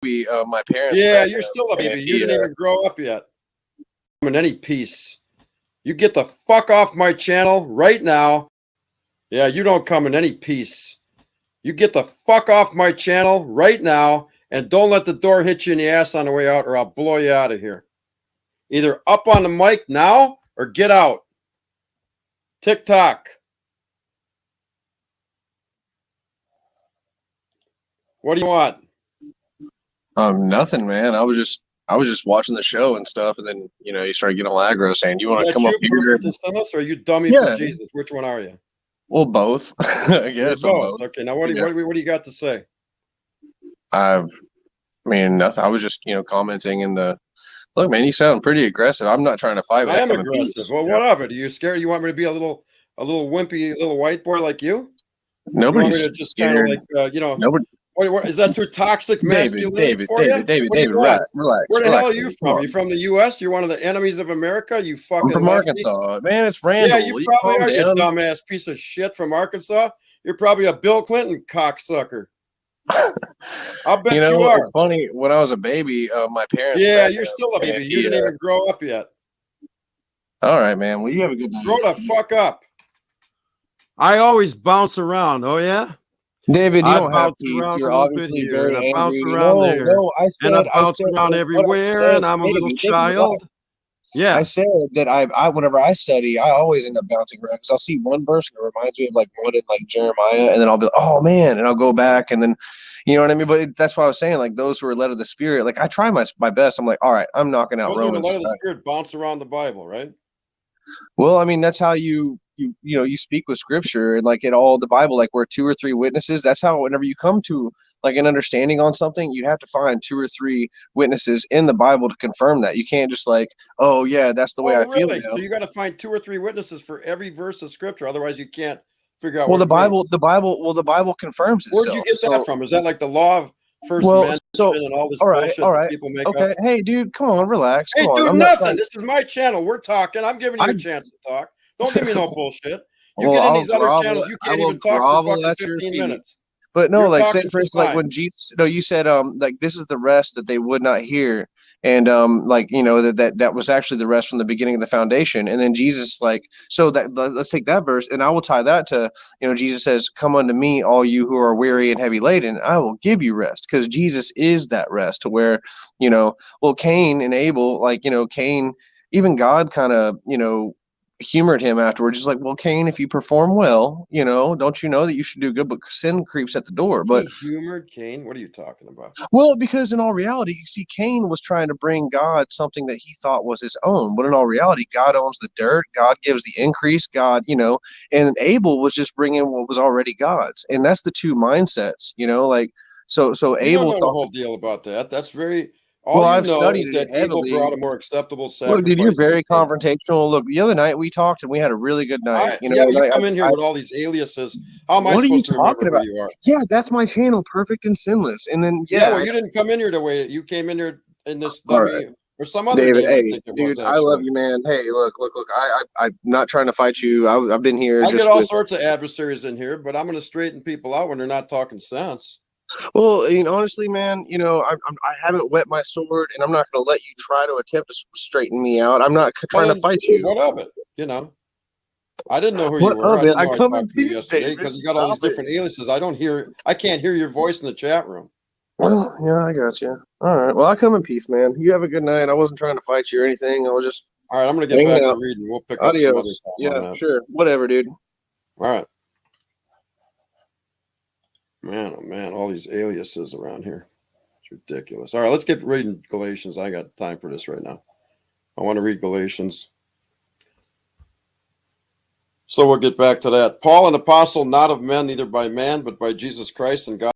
baby of my parents. Yeah, you're still a baby. You didn't even grow up yet. In any peace. You get the fuck off my channel right now. Yeah, you don't come in any peace. You get the fuck off my channel right now, and don't let the door hit you in the ass on the way out, or I'll blow you out of here. Either up on the mic now or get out. TikTok. What do you want? Nothing, man. I was just watching the show and stuff, and then you started getting all aggro saying, "Do you want to come up here?" Or are you dummy for Jesus? Which one are you? Well, both. I guess both. Okay, now what do you got to say? I mean, nothing. I was just commenting in the look, man. You sound pretty aggressive. I'm not trying to fight. I am aggressive. Well, what of it? Are you scared? You want me to be a little wimpy little white boy like you? Nobody's just kind of like Nobody. What, is that too toxic masculinity for you? David, relax. Where the hell are you from? Are you from the U.S.? You're one of the enemies of America? You fucking I'm from Arkansas. Man, it's Randall. Yeah, you probably are, you dumbass piece of shit from Arkansas. You're probably a Bill Clinton cocksucker. I'll bet you are. It's funny. When I was a baby, my parents... Yeah, you're still a baby. You didn't even grow up yet. All right, man. Well, you have a good night. Grow the fuck up. I always bounce around. Oh, yeah? David, you don't have peace. You're obviously very angry. I bounce around there. No, I bounce around everywhere, and I'm a little child. Yeah, I said that I whenever I study, I always end up bouncing around because I'll see one verse and it reminds me of like one in like Jeremiah, and then I'll be like, oh man, and I'll go back, and then you know what I mean. But that's why I was saying, like, those who are led of the Spirit, like I try my best. I'm like, all right, I'm knocking out Romans. Those who are led of the Spirit bounce around the Bible, right? Well, I mean, that's how you speak with Scripture, and like in all the Bible, like where 2 or 3 witnesses. That's how whenever you come to like an understanding on something, you have to find 2 or 3 witnesses in the Bible to confirm that. You can't just like, oh yeah, that's the way I feel. So you got to find 2 or 3 witnesses for every verse of Scripture, otherwise you can't figure out. Well, the Bible confirms it. Where'd you get that from? Is that like the law of first mention and all this bullshit that people make up? Hey, dude, come on, relax. Hey, dude, nothing. This is my channel. We're talking. I'm giving you a chance to talk. Don't give me no bullshit. You get in these other channels, you can't even talk for fucking 15 minutes. But no, like say for instance, like when Jesus, you said like this is the rest that they would not hear, and like that was actually the rest from the beginning of the foundation, and then Jesus like so that let's take that verse, and I will tie that to Jesus says, "Come unto me, all you who are weary and heavy laden, and I will give you rest," because Jesus is that rest. To where well, Cain and Abel, like Cain, even God kind of humored him afterwards. He's like, well, Cain, if you perform well, don't you know that you should do good? But sin creeps at the door. But he humored Cain? What are you talking about? Well, because in all reality, you see, Cain was trying to bring God something that he thought was his own. But in all reality, God owns the dirt. God gives the increase. God, and Abel was just bringing what was already God's. And that's the 2 mindsets, like, so Abel thought the whole deal about that. That's very... I've studied that Abel brought a more acceptable sacrifice. Look, dude, you're very confrontational. Look, the other night we talked and we had a really good night. You come in here with all these aliases. How am I supposed to remember who you are? Yeah, that's my channel, Perfect and Sinless. And then well, you didn't come in here the way you came in here in this dummy or some other. David, hey, dude, I love you, man. Hey, look. I'm not trying to fight you. I've been here. I get all sorts of adversaries in here, but I'm going to straighten people out when they're not talking sense. Well, honestly, man, I haven't wet my sword, and I'm not going to let you try to attempt to straighten me out. I'm not trying to fight you. What of it? I didn't know who you were. I come in peace yesterday because you got all these different aliases. I can't hear your voice in the chat room. Well, yeah, I got you. All right. Well, I come in peace, man. You have a good night. I wasn't trying to fight you or anything. I was just. All right, I'm going to get back to reading. We'll pick up some other time. Yeah, sure. Whatever, dude. All right. Man, oh man, all these aliases around here. It's ridiculous. All right, let's get reading Galatians. I got time for this right now. I want to read Galatians. So we'll get back to that. Paul, an apostle, not of men, neither by man, but by Jesus Christ and God.